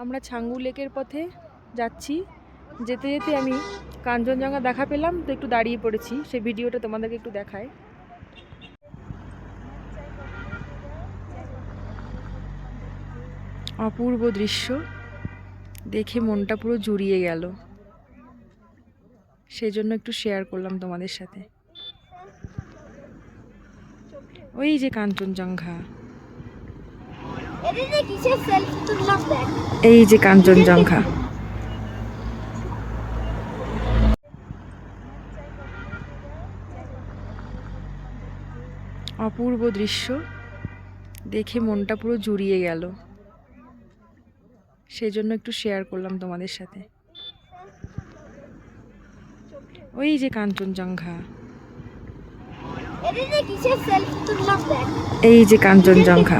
আমরা ছাঙ্গু লেকের পথে যাচ্ছি। যেতে যেতে আমি কাঞ্চনজঙ্ঘা দেখা পেলাম, তো একটু দাঁড়িয়ে পড়েছি। সেই ভিডিওটা তোমাদেরকে একটু দেখায়। অপূর্ব দৃশ্য দেখে মনটা পুরো জুড়িয়ে গেল, সেজন্য একটু শেয়ার করলাম তোমাদের সাথে। ওই যে কাঞ্চনজঙ্ঘা, এই যে কাঞ্চনজঙ্ঘা। অপূর্ব দৃশ্য দেখে মনটা পুরো জুড়িয়ে গেল, সেজন্য একটু শেয়ার করলাম তোমাদের সাথে। ওই যে কাঞ্চনজঙ্ঘা, এই যে কাঞ্চনজঙ্ঘা।